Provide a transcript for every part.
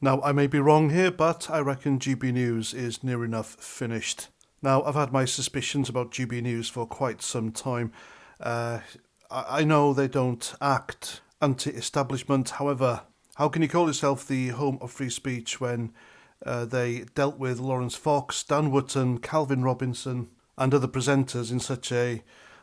Now, I may be wrong here, but I reckon GB News is near enough finished. Now, I've had my suspicions about GB News for quite some time. Uh, I know they don't act anti-establishment. However, how can you call yourself the home of free speech when they dealt with Lawrence Fox, Dan Wootton, Calvin Robinson, and other presenters in such a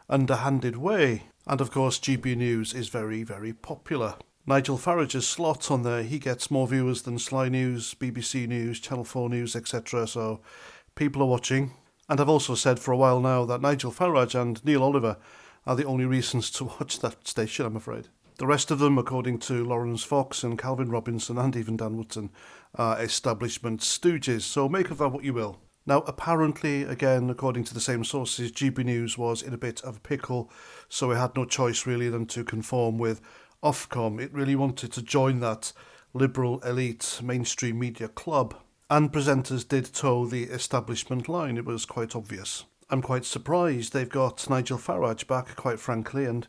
underhanded way? And of course, GB News is very, very popular. Nigel Farage's slot on there, he gets more viewers than Sly News, BBC News, Channel 4 News, etc. So people are watching. And I've also said for a while now that Nigel Farage and Neil Oliver are the only reasons to watch that station, I'm afraid. The rest of them, according to Lawrence Fox and Calvin Robinson and even Dan Wootton, are establishment stooges, so make of that what you will. Now, apparently, again, according to the same sources, GB News was in a bit of a pickle, so it had no choice really than to conform with Ofcom. It really wanted to join that liberal elite mainstream media club, and presenters did toe the establishment line. It was quite obvious. I'm quite surprised they've got Nigel Farage back, quite frankly, and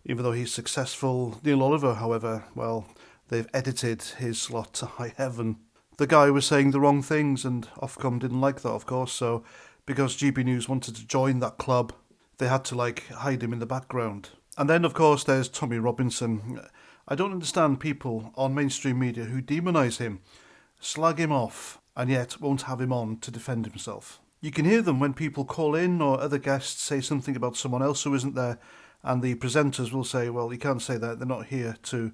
even though he's successful, Neil Oliver, however, well, they've edited his slot to high heaven. The guy was saying the wrong things, and Ofcom didn't like that, of course, so because GB News wanted to join that club, they had to, hide him in the background. And then, of course, there's Tommy Robinson. I don't understand people on mainstream media who demonise him, slag him off, and yet won't have him on to defend himself. You can hear them when people call in or other guests say something about someone else who isn't there, and the presenters will say, well, you can't say that, they're not here to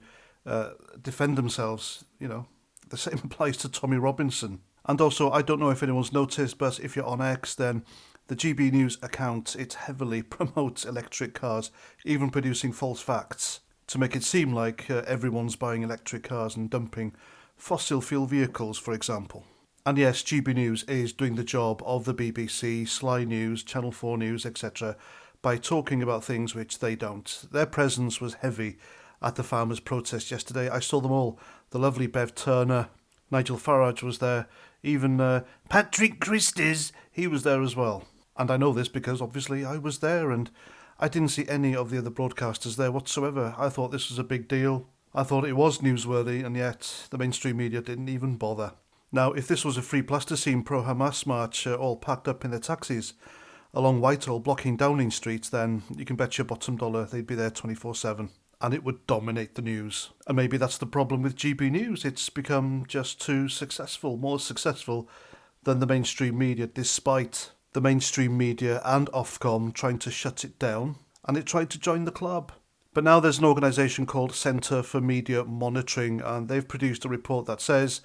defend themselves, you know. The same applies to Tommy Robinson. And also, I don't know if anyone's noticed, but if you're on X, then the GB News account, it heavily promotes electric cars, even producing false facts to make it seem like everyone's buying electric cars and dumping fossil fuel vehicles, for example. And yes, GB News is doing the job of the BBC, Sly News, Channel 4 News, etc., by talking about things which they don't. Their presence was heavy at the farmers' protest yesterday. I saw them all. The lovely Bev Turner, Nigel Farage was there, even Patrick Christys, he was there as well. And I know this because obviously I was there and I didn't see any of the other broadcasters there whatsoever. I thought this was a big deal. I thought it was newsworthy, and yet the mainstream media didn't even bother. Now, if this was a Free Plasticine pro-Hamas march all packed up in their taxis along Whitehall blocking Downing Street, then you can bet your bottom dollar they'd be there 24/7. And it would dominate the news. And maybe that's the problem with GB News. It's become just too successful, more successful than the mainstream media, despite the mainstream media and Ofcom trying to shut it down, and it tried to join the club. But now there's an organisation called Centre for Media Monitoring, and they've produced a report that says,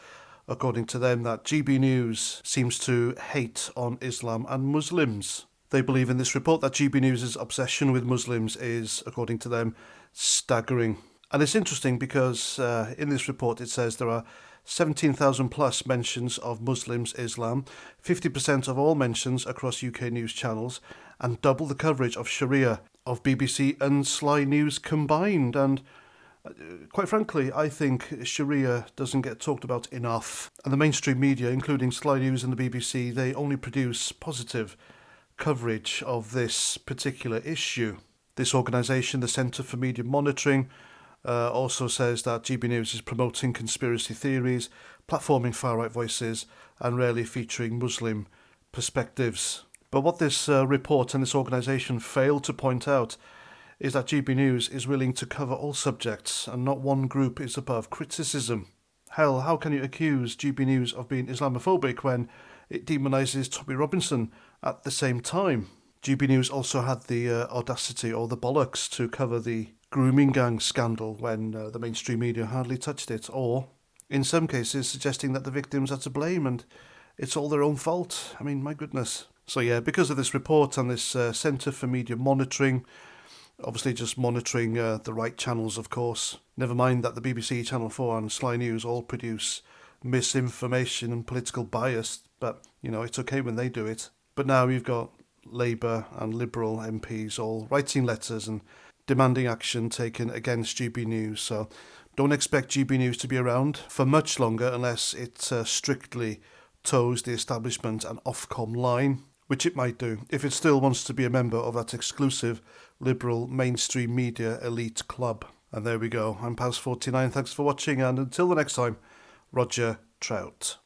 according to them, that GB News seems to hate on Islam and Muslims. They believe in this report that GB News' obsession with Muslims is, according to them, staggering. And it's interesting because in this report it says there are 17,000 plus mentions of Muslims, Islam, 50% of all mentions across UK news channels, and double the coverage of Sharia of BBC and Sly News combined. And quite frankly, I think Sharia doesn't get talked about enough. And the mainstream media, including Sly News and the BBC, they only produce positive coverage of this particular issue. This organisation, the Centre for Media Monitoring, also says that GB News is promoting conspiracy theories, platforming far-right voices, and rarely featuring Muslim perspectives. But what this report and this organisation failed to point out is that GB News is willing to cover all subjects, and not one group is above criticism. Hell, how can you accuse GB News of being Islamophobic when it demonises Tommy Robinson at the same time? GB News also had the audacity or the bollocks to cover the grooming gang scandal when the mainstream media hardly touched it, or, in some cases, suggesting that the victims are to blame and it's all their own fault. I mean, my goodness. So yeah, because of this report and this Centre for Media Monitoring, obviously just monitoring the right channels, of course. Never mind that the BBC, Channel 4 and Sly News all produce misinformation and political bias, but, you know, it's okay when they do it. But now you've got Labour and Liberal MPs all writing letters and demanding action taken against GB News. So don't expect GB News to be around for much longer unless it strictly toes the establishment and Ofcom line, which it might do if it still wants to be a member of that exclusive liberal mainstream media elite club. And there we go. I'm Paz49. Thanks for watching, and until the next time, Roger Trout.